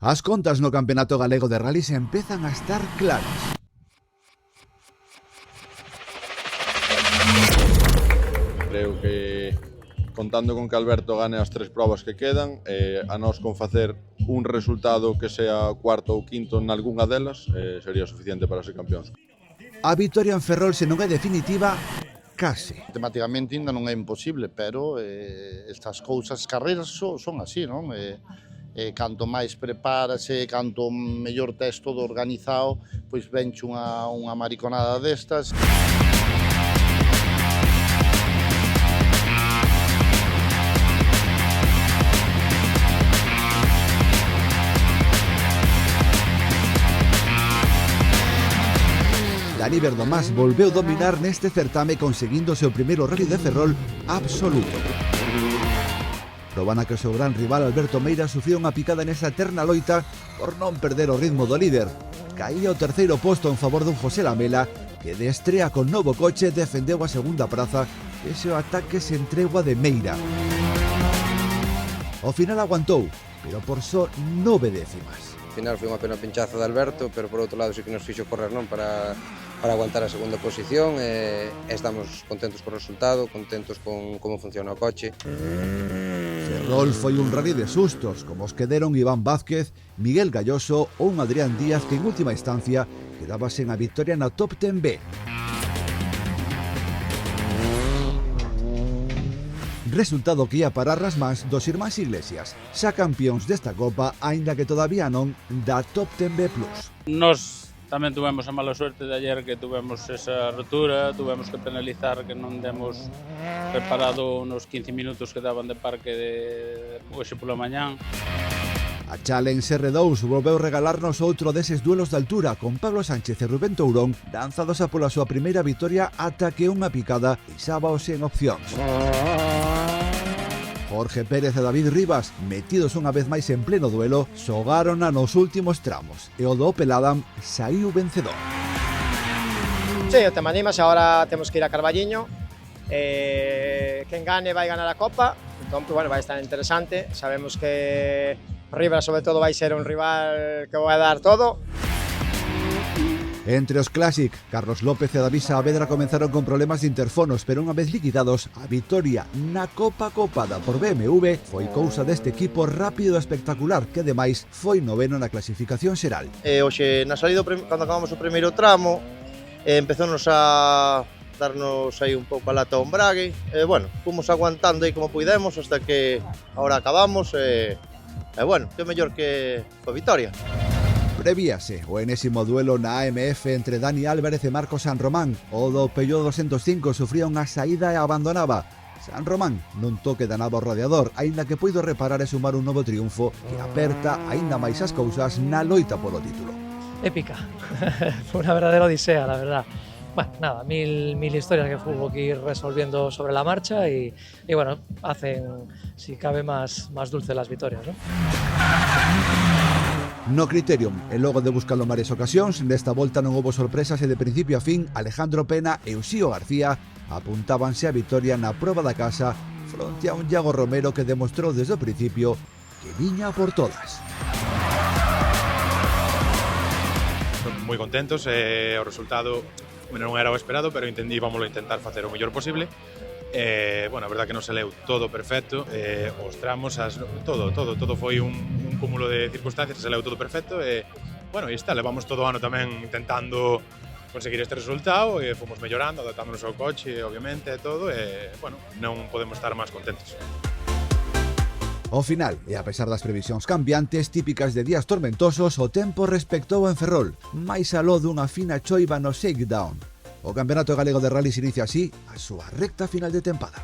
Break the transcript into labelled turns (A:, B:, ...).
A: As contas no Campeonato Galego de Rallys empezan a estar claras.
B: Creo que contando con que Alberto gane as 3 probas que quedan, a nós con facer un resultado que sea cuarto ou quinto nalgunha delas sería suficiente para ser campeóns.
A: A vitoria en Ferrol, se non é definitiva, case.
C: Matematicamente ainda non é imposible, pero estas cousas, carreiras son así, non? Canto máis prepárase, canto mellor tes todo organizado, pois venche unha mariconada destas.
A: Dani Verdomás volveu dominar neste certame conseguindo o seu primeiro rally de Ferrol absoluto. Probana que o seu gran rival Alberto Meira sufriu unha picada nesa eterna loita por non perder o ritmo do líder. Caía o terceiro posto en favor dun José Lamela que de estrea con novo coche defendeu a segunda praza ese ataque sen tregua de Meira. Ao final aguantou, pero por só 9 décimas.
D: Ao final foi unha pena pinchazo de Alberto, pero por outro lado sí que nos fixo correr non para aguantar a segunda posición e estamos contentos co resultado, contentos con como funciona o coche.
A: Ferrol foi un rally de sustos, como os que deron Iván Vázquez, Miguel Galloso ou un Adrián Díaz que en última instancia quedaba sen a victoria na Top 10B. Resultado que ia para as mans dos irmáns Iglesias, xa campións desta Copa, aínda que todavía non da Top 10B+.
E: Nos tamén tuvemos a mala suerte de ayer que tuvemos esa rotura, tuvemos que penalizar que non demos preparado unos 15 minutos que daban de parque hoxe pola mañán.
A: A Challenge R2 volveu regalarnos outro deses duelos de altura con Pablo Sánchez e Rubén Tourón lanzados a pola súa primeira vitoria ata que unha picada deixábao sen opcións. Jorge Pérez e David Rivas, metidos unha vez máis en pleno duelo, xogárona nos últimos tramos e o do Opel Adam saiu vencedor.
F: Sí, o tema animas, agora temos que ir a Carballiño. Quen gane vai ganar a Copa, entón, bueno, vai estar interesante. Sabemos que Rivas, sobre todo, vai ser un rival que vai dar todo.
A: Entre os Classic, Carlos López e David Saavedra comenzaron con problemas de interfonos, pero unha vez liquidados, a vitoria na Copa copada por BMW foi cousa deste equipo rápido e espectacular, que ademais foi noveno na clasificación xeral.
G: Hoxe, na salida, cando acabamos o primeiro tramo, empezounos a darnos aí un pouco a lata ao embrague, bueno, fomos aguantando aí como puidemos hasta que ahora acabamos, bueno, que mellor que a vitoria.
A: Prevíase o enésimo duelo na AMF entre Dani Álvarez e Marco San Román. O do Peugeot 205 sufría unha saída e abandonaba. San Román non toque danaba o radiador, aínda que puido reparar e sumar un novo triunfo que aperta aínda máis as cousas na loita polo título.
H: Épica, fue una verdadera odisea, la verdad. Bueno, nada, mil historias que hubo que ir resolviendo sobre la marcha y bueno, hacen, si cabe, más dulce las victorias, ¿no?
A: No Criterium, e logo de buscalo en varias ocasións, nesta volta non houbo sorpresas e de principio a fin, Alejandro Pena e Uxío García apuntábanse a vitoria na proba da casa fronte a un Iago Romero que demostrou desde o principio que viña por todas.
I: Moi contentos, o resultado non era o esperado, pero íbamos a intentar facer o mellor posible. Bueno, a verdad que non se leu todo perfecto, os tramos, todo foi un cúmulo de circunstancias, se leu todo perfecto, bueno, e está, levamos todo o ano tamén intentando conseguir este resultado, e fomos mellorando, adaptándonos ao coche, obviamente, todo, e, bueno, non podemos estar máis contentos.
A: Ao final, e a pesar das previsións cambiantes típicas de días tormentosos, o tempo respectou en Ferrol, máis aló dunha fina choiva no shakedown. O Campeonato Galego de Rallys inicia así a súa recta final de tempada.